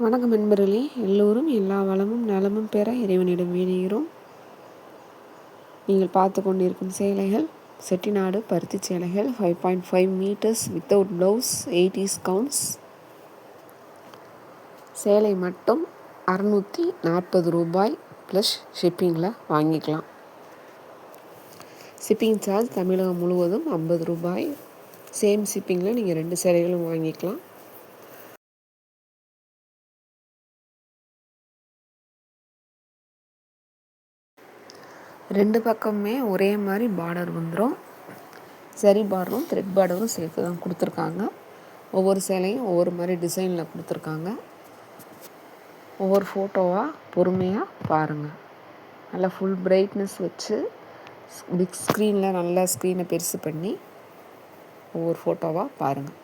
வணக்கம் நண்பர்களே, எல்லோரும் எல்லா வளமும் நலமும் பெற இறைவனிடம் வேண்டுகிறோம். நீங்கள் பார்த்து கொண்டிருக்கும் சேலைகள் செட்டிநாடு பருத்தி சேலைகள் 5.5 metres without blouse 80s counts. சேலை மட்டும் 640 ரூபாய் ப்ளஸ் ஷிப்பிங்கில் வாங்கிக்கலாம். ஷிப்பிங் சார்ஜ் தமிழகம் முழுவதும் 50 ரூபாய். சேம் ஷிப்பிங்கில் நீங்கள் 2 சேலைகளும் வாங்கிக்கலாம். ரெண்டு பக்கமுமே ஒரே மாதிரி பார்டர் வந்துடும். சரி பார்டரும் த்ரெட் பார்டரும் சேர்த்து தான் கொடுத்துருக்காங்க. ஒவ்வொரு சேலையும் ஒவ்வொரு மாதிரி டிசைனில் கொடுத்துருக்காங்க. ஒவ்வொரு ஃபோட்டோவாக பொறுமையாக பாருங்கள். நல்லா ஃபுல் பிரைட்னஸ் வச்சு பிக் ஸ்க்ரீனில் நல்லா ஸ்க்ரீனை பெருசு பண்ணி ஒவ்வொரு ஃபோட்டோவாக பாருங்கள்.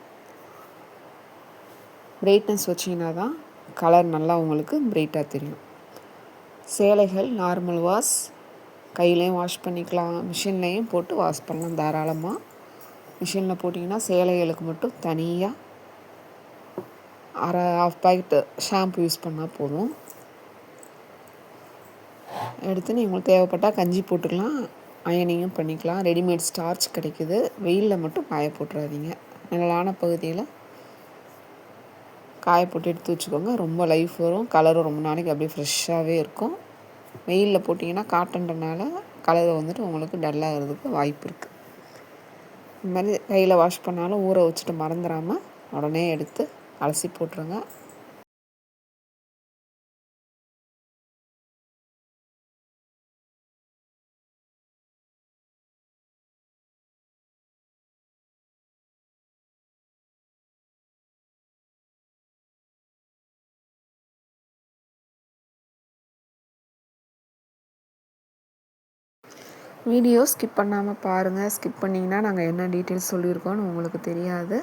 பிரைட்னஸ் வச்சிங்கன்னா தான் கலர் நல்லா உங்களுக்கு பிரைட்டாக தெரியும். சேலைகள் நார்மல் வாஷ், கையிலையும் வாஷ் பண்ணிக்கலாம், மிஷின்லேயும் போட்டு வாஷ் பண்ணலாம் தாராளமாக. மிஷினில் போட்டிங்கன்னா சேலைகளுக்கு மட்டும் தனியாக ஹாஃப் பாக்கெட்டு ஷாம்பு யூஸ் பண்ணால் போதும். எடுத்து உங்களுக்கு தேவைப்பட்டால் கஞ்சி போட்டுக்கலாம், அயனிங்கும் பண்ணிக்கலாம். ரெடிமேட் ஸ்டார்ச் கிடைக்குது. வெயிலில் மட்டும் காய போட்டுறாதீங்க. நிழலான பகுதியில் காய போட்டு எடுத்து வச்சுக்கோங்க. ரொம்ப லைஃப் வரும், கலரும் ரொம்ப நாளைக்கு அப்படியே ஃப்ரெஷ்ஷாகவே இருக்கும். வெயிலில் போட்டிங்கன்னா காட்டன்றனால கலர் வந்துட்டு உங்களுக்கு டல்லாகிறதுக்கு வாய்ப்பு இருக்குது. இந்த மாதிரி கையில் வாஷ் பண்ணாலும் ஊற வச்சுட்டு மறந்துடாமல் உடனே எடுத்து அலசி போட்டுருங்க. வீடியோ ஸ்கிப் பண்ணாமல் பாருங்கள். ஸ்கிப் பண்ணிங்கன்னா நாங்கள் என்ன டீட்டெயில்ஸ் சொல்லியிருக்கோன்னு உங்களுக்கு தெரியாது.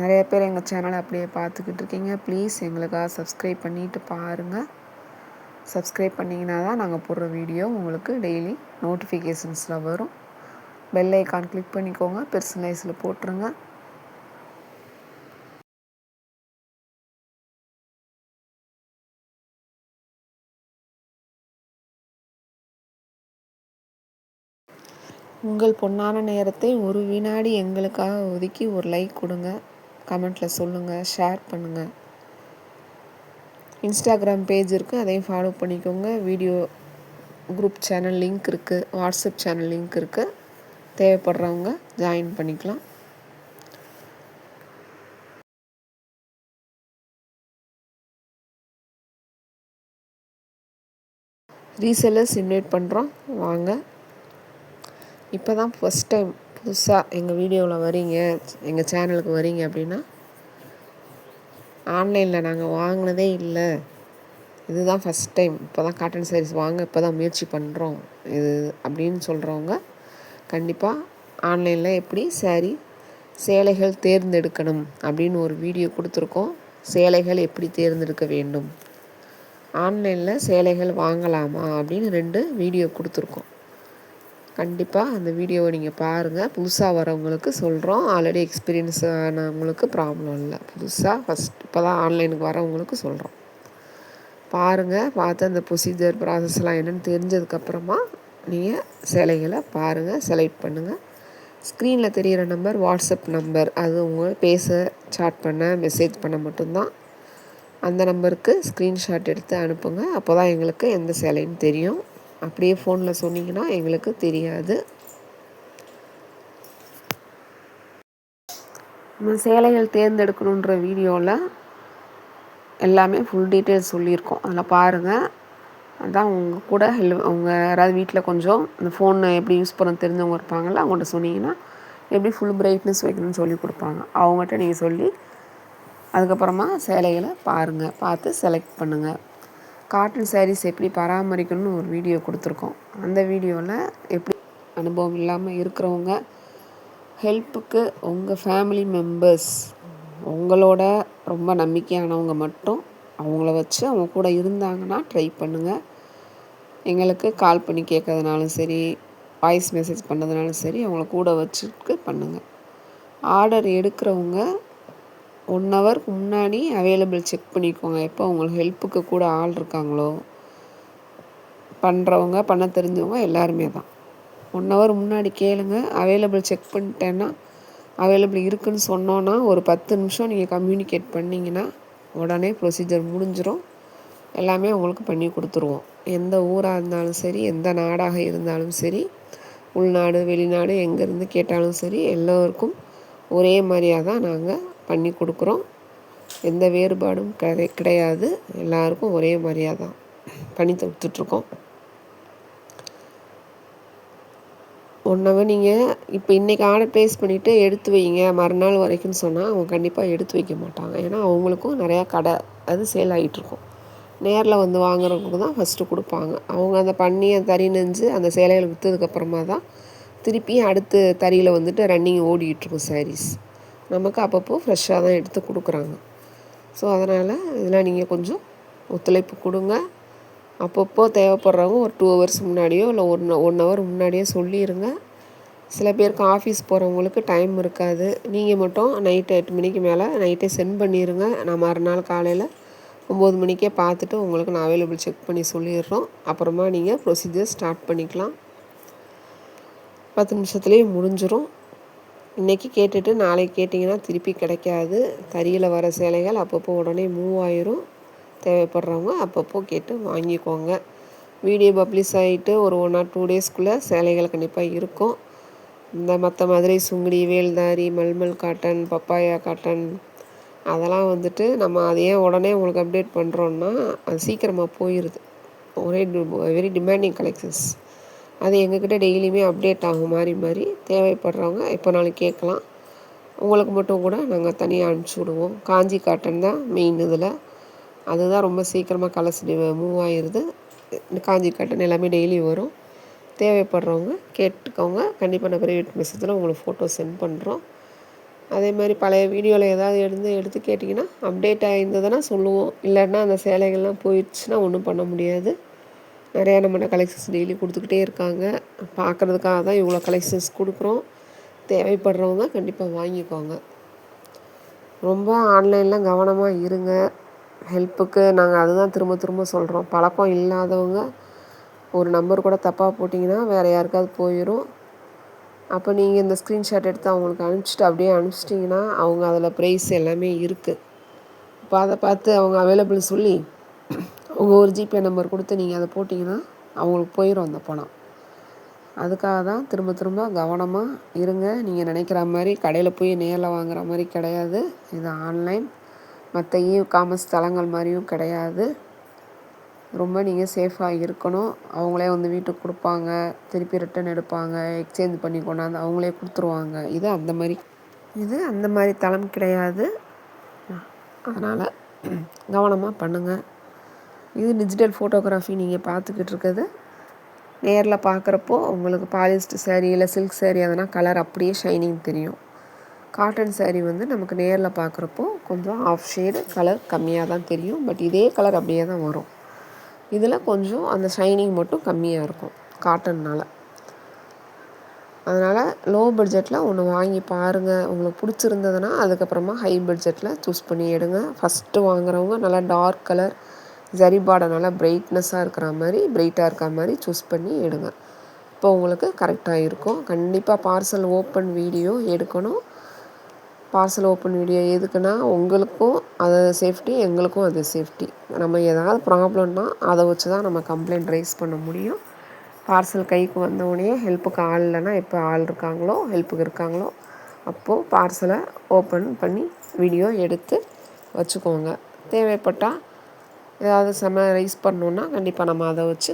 நிறைய பேர் எங்கள் சேனலை அப்படியே பார்த்துக்கிட்டு இருக்கீங்க. ப்ளீஸ் எங்களுக்காக சப்ஸ்கிரைப் பண்ணிவிட்டு பாருங்கள். சப்ஸ்கிரைப் பண்ணிங்கன்னா தான் நாங்கள் போடுற வீடியோ உங்களுக்கு டெய்லி நோட்டிஃபிகேஷன்ஸில் வரும். பெல் ஐக்கான் கிளிக் பண்ணிக்கோங்க, பெர்சனலைஸில் போட்டுருங்க. உங்கள் பொன்னான நேரத்தை ஒரு வினாடி எங்களுக்காக ஒதுக்கி ஒரு லைக் கொடுங்க, கமெண்ட்டில் சொல்லுங்கள், ஷேர் பண்ணுங்கள். இன்ஸ்டாகிராம் பேஜ் இருக்குது, அதையும் ஃபாலோ பண்ணிக்கோங்க. வீடியோ குரூப் சேனல் லிங்க் இருக்குது, வாட்ஸ்அப் சேனல் லிங்க் இருக்குது. தேவைப்படுறவங்க ஜாயின் பண்ணிக்கலாம். ரீசெல்லர்ஸ் இன்வைட் பண்ணுறோம், வாங்க. இப்போ தான் ஃபஸ்ட் டைம் புதுசாக எங்கள் வீடியோவில் வரீங்க, எங்கள் சேனலுக்கு வரீங்க அப்படின்னா, ஆன்லைனில் நாங்கள் வாங்கினதே இல்லை, இதுதான் ஃபஸ்ட் டைம், இப்போ தான் காட்டன் சாரீஸ் வாங்க இப்போ தான் முயற்சி பண்ணுறோம் இது அப்படின்னு சொல்கிறவங்க கண்டிப்பாக ஆன்லைனில் எப்படி சேலைகள் தேர்ந்தெடுக்கணும் அப்படின்னு ஒரு வீடியோ கொடுத்துருக்கோம். சேலைகள் எப்படி தேர்ந்தெடுக்க வேண்டும், ஆன்லைனில் சேலைகள் வாங்கலாமா அப்படின்னு 2 வீடியோ கொடுத்துருக்கோம். கண்டிப்பாக அந்த வீடியோவை நீங்கள் பாருங்கள். புதுசாக வரவங்களுக்கு சொல்கிறோம், ஆல்ரெடி எக்ஸ்பீரியன்ஸ் ஆனவங்களுக்கு ப்ராப்ளம் இல்லை. புதுசாக இப்போ தான் ஆன்லைனுக்கு வரவங்களுக்கு சொல்கிறோம். பாருங்கள், பார்த்து அந்த ப்ரொசீஜர் ப்ராசஸ்லாம் என்னென்னு தெரிஞ்சதுக்கப்புறமா நீங்கள் சேலைகளை பாருங்கள், செலக்ட் பண்ணுங்கள். ஸ்க்ரீனில் தெரிகிற நம்பர் வாட்ஸ்அப் நம்பர், அது உங்கள் சாட் பண்ண மெசேஜ் பண்ண மட்டும்தான். அந்த நம்பருக்கு ஸ்க்ரீன்ஷாட் எடுத்து அனுப்புங்க. அப்போ தான் எங்களுக்கு எந்த சேலைன்னு தெரியும். அப்படியே ஃபோனில் சொன்னீங்கன்னா எங்களுக்கு தெரியாது. நம்ம சேலைகள் தேர்ந்தெடுக்கணுன்ற வீடியோவில் எல்லாமே ஃபுல் டீட்டெயில்ஸ் சொல்லியிருக்கோம், அதில் பாருங்கள். அதான் உங்கள் கூட அவங்க யாராவது வீட்டில் கொஞ்சம் இந்த ஃபோனை எப்படி யூஸ் பண்ண தெரிஞ்சவங்க இருப்பாங்கள்ல, அவங்கள்ட்ட சொன்னீங்கன்னா எப்படி ஃபுல் பிரைட்னஸ் வைக்கணும்னு சொல்லி கொடுப்பாங்க. அவங்ககிட்ட நீங்கள் சொல்லி அதுக்கப்புறமா சேலைகளை பாருங்கள், பார்த்து செலக்ட் பண்ணுங்கள். காட்டன் சாரீஸ் எப்படி பராமரிக்கணும்னு ஒரு வீடியோ கொடுத்துருக்கோம். அந்த வீடியோவில் எப்படி அனுபவம் இல்லாமல் இருக்கிறவங்க ஹெல்ப்புக்கு உங்கள் ஃபேமிலி மெம்பர்ஸ், உங்களோட ரொம்ப நம்பிக்கையானவங்க மட்டும் அவங்கள வச்சு அவங்க கூட இருந்தாங்கன்னா ட்ரை பண்ணுங்கள். எங்களுக்கு கால் பண்ணி கேட்கறதுனாலும் சரி, வாய்ஸ் மெசேஜ் பண்ணுறதுனாலும் சரி, அவங்கள கூட வச்சுட்டு பண்ணுங்கள். ஆர்டர் எடுக்கிறவங்க 1 ஹவருக்கு முன்னாடி அவைலபிள் செக் பண்ணிக்கோங்க. எப்போ உங்களுக்கு ஹெல்ப்புக்கு கூட ஆள் இருக்காங்களோ, பண்ணுறவங்க பண்ண தெரிஞ்சவங்க எல்லாருமே தான். 1 ஹவர் முன்னாடி கேளுங்க. அவைலபிள் செக் பண்ணிட்டேன்னா அவைலபிள் இருக்குதுன்னு சொன்னோன்னா ஒரு 10 நிமிஷம் நீங்கள் கம்யூனிகேட் பண்ணிங்கன்னா உடனே ப்ரொசீஜர் முடிஞ்சிடும். எல்லாமே உங்களுக்கு பண்ணி கொடுத்துருவோம். எந்த ஊராக இருந்தாலும் சரி, எந்த நாடாக இருந்தாலும் சரி, உள்நாடு வெளிநாடு எங்கேருந்து கேட்டாலும் சரி, எல்லோருக்கும் ஒரே மாதிரியாக தான் நாங்கள் பண்ணி கொடுக்குறோம். எந்த வேறுபாடும் கிடையாது. எல்லாருக்கும் ஒரே மாதிரியாக தான் பண்ணி கொடுத்துட்ருக்கோம். 1 ஹவர் நீங்கள் இப்போ இன்றைக்கி ஆர்டர் ப்ளேஸ் பண்ணிவிட்டு எடுத்து வைங்க மறுநாள் வரைக்கும்னு சொன்னால் அவங்க கண்டிப்பாக எடுத்து வைக்க மாட்டாங்க. ஏன்னா அவங்களுக்கும் நிறையா கடை அது சேல் ஆகிட்டுருக்கும். நேரில் வந்து வாங்குறவங்களுக்கு தான் ஃபஸ்ட்டு கொடுப்பாங்க. அவங்க அந்த பண்ணி அந்த தறி நெஞ்சு அந்த சேலைகளை விற்றதுக்கப்புறமா தான் திருப்பி அடுத்து தறியில் வந்துட்டு ரன்னிங் ஓடிட்டுருக்கும் சாரீஸ். நமக்கு அப்பப்போ ஃப்ரெஷ்ஷாக தான் எடுத்து கொடுக்குறாங்க. ஸோ அதனால் இதெல்லாம் நீங்கள் கொஞ்சம் ஒத்துழைப்பு கொடுங்க. அப்பப்போ தேவைப்படுறவங்க ஒரு 2 ஹவர்ஸ் முன்னாடியோ இல்லை 1 ஹவர் முன்னாடியோ சொல்லிடுங்க. சில பேருக்கு ஆஃபீஸ் போகிறவங்களுக்கு டைம் இருக்காது. நீங்கள் மட்டும் நைட்டு 8 மணிக்கு மேலே நைட்டே சென்ட் பண்ணிடுங்க. நான் மறுநாள் காலையில் 9 மணிக்கே பார்த்துட்டு உங்களுக்கு நான் அவைலபிள் செக் பண்ணி சொல்லிடுறோம். அப்புறமா நீங்கள் ப்ரொசீஜர் ஸ்டார்ட் பண்ணிக்கலாம். 10 நிமிஷத்துலேயே முடிஞ்சிடும். இன்றைக்கி கேட்டுட்டு நாளைக்கு கேட்டிங்கன்னா திருப்பி கிடைக்காது. தறியில் வர சேலைகள் அப்பப்போ உடனே மூவ் ஆயிரும். தேவைப்படுறவங்க அப்பப்போ கேட்டு வாங்கிக்கோங்க. வீடியோ பப்ளிஷ் ஆகிட்டு ஒரு 1 or 2 டேஸ்க்குள்ளே சேலைகள் கண்டிப்பாக இருக்கும். இந்த மற்ற Madurai Sungudi, Veldhari, malmal cotton, papaya cotton அதெல்லாம் வந்துட்டு நம்ம அதையே உடனே உங்களுக்கு அப்டேட் பண்ணுறோன்னா அது சீக்கிரமாக போயிடுது. ஒரே வெரி டிமாண்டிங் கலெக்ஷன்ஸ். அது எங்ககிட்ட டெய்லியுமே அப்டேட் ஆகும் மாறி மாறி. தேவைப்படுறவங்க எப்போனாலும் கேட்கலாம். உங்களுக்கு மட்டும் கூட நாங்கள் தனியாக அனுப்பிச்சி விடுவோம். காஞ்சி காட்டன் தான் மெயின் இதில். அதுதான் ரொம்ப சீக்கிரமாக கலர்ஸ் மூவ் ஆகிடுது. காஞ்சி காட்டன் எல்லாமே டெய்லி வரும். தேவைப்படுறவங்க கேட்டுக்கோங்க. கண்டிப்பாக நான் ப்ரைவேட் மெசேஜில் உங்களுக்கு ஃபோட்டோ சென்ட் பண்ணுறோம். அதே மாதிரி பழைய வீடியோவில் ஏதாவது எடுத்து கேட்டிங்கன்னா அப்டேட் ஆகிருந்ததுன்னா சொல்லுவோம். இல்லைன்னா அந்த சேலைகள்லாம் போயிடுச்சுன்னா ஒன்றும் பண்ண முடியாது. நிறையா நம்மகிட்ட கலெக்ஷன்ஸ் டெய்லி கொடுத்துக்கிட்டே இருக்காங்க. பார்க்குறதுக்காக தான் இவ்வளோ கலெக்ஷன்ஸ் கொடுக்குறோம். தேவைப்படுறவங்க கண்டிப்பாக வாங்கிக்கோங்க. ரொம்ப ஆன்லைனில் கவனமாக இருங்க. ஹெல்ப்புக்கு நாங்கள் அதுதான் திரும்ப திரும்ப சொல்கிறோம். பழக்கம் இல்லாதவங்க ஒரு நம்பர் கூட தப்பாக போட்டிங்கன்னா வேறு யாருக்காவது போயிடும். அப்போ நீங்கள் இந்த ஸ்க்ரீன்ஷாட் எடுத்து அவங்களுக்கு அனுப்பிச்சிட்டு அப்படியே அனுப்பிச்சிட்டிங்கன்னா அவங்க அதில் ப்ரைஸ் எல்லாமே இருக்குது. இப்போ அதை பார்த்து அவங்க அவைலபிள் சொல்லி அவங்க ஒரு ஜிபே நம்பர் கொடுத்து நீங்கள் அதை போட்டிங்கன்னா அவங்களுக்கு போயிடும் அந்த பணம். அதுக்காக தான் திரும்ப திரும்ப கவனமாக இருங்க. நீங்கள் நினைக்கிற மாதிரி கடையில் போய் நேரில் வாங்குகிற மாதிரி கிடையாது. இது ஆன்லைன். மற்ற காமர்ஸ் தளங்கள் மாதிரியும் கிடையாது. ரொம்ப நீங்கள் சேஃபாக இருக்கணும். அவங்களே வந்து வீட்டுக்கு கொடுப்பாங்க, திருப்பி ரிட்டன் எடுப்பாங்க, எக்ஸ்சேஞ்ச் பண்ணி கொண்டாந்து அவங்களே கொடுத்துருவாங்க. இது அந்த மாதிரி தளம் கிடையாது. அதனால் கவனமாக பண்ணுங்கள். இது டிஜிட்டல் ஃபோட்டோகிராஃபி நீங்கள் பார்த்துக்கிட்டு இருக்கிறது. நேரில் பார்க்குறப்போ உங்களுக்கு பாலிஸ்டர் சேரீ இல்லை சில்க் சேரீ அதனால் கலர் அப்படியே ஷைனிங் தெரியும். காட்டன் சேரீ வந்து நமக்கு நேரில் பார்க்குறப்போ கொஞ்சம் ஆஃப் ஷேடு கலர் கம்மியாக தான் தெரியும். பட் இதே கலர் அப்படியே தான் வரும். இதில் கொஞ்சம் அந்த ஷைனிங் மட்டும் கம்மியாக இருக்கும் காட்டன்னால். அதனால் லோ பட்ஜெட்டில் ஒன்று வாங்கி பாருங்கள். உங்களுக்கு பிடிச்சிருந்ததுன்னா அதுக்கப்புறமா ஹை பட்ஜெட்டில் சூஸ் பண்ணி எடுங்க. ஃபஸ்ட்டு வாங்குறவங்க நல்லா டார்க் கலர் ஜரி பார்டர் நல்லா பிரைட்டாக இருக்கிற மாதிரி சூஸ் பண்ணி எடுங்க. இப்போ உங்களுக்கு கரெக்டாக இருக்கும். கண்டிப்பாக பார்சல் ஓப்பன் வீடியோ எடுக்கணும். பார்சல் ஓப்பன் வீடியோ எதுக்குன்னா உங்களுக்கும் அது சேஃப்டி, எங்களுக்கும் அது சேஃப்டி. நம்ம ஏதாவது ப்ராப்ளம்னா அதை வச்சு தான் நம்ம கம்ப்ளைண்ட் ரைஸ் பண்ண முடியும். பார்சல் கைக்கு வந்தோடனே ஹெல்ப்புக்கு ஆள் இல்லைன்னா எப்போ ஆள் ஹெல்ப்புக்கு இருக்காங்களோ அப்போது பார்சலை ஓப்பன் பண்ணி வீடியோ எடுத்து வச்சுக்கோங்க. தேவைப்பட்டால் ஏதாவது ரைஸ் பண்ணணுன்னா கண்டிப்பாக நம்ம அதை வச்சு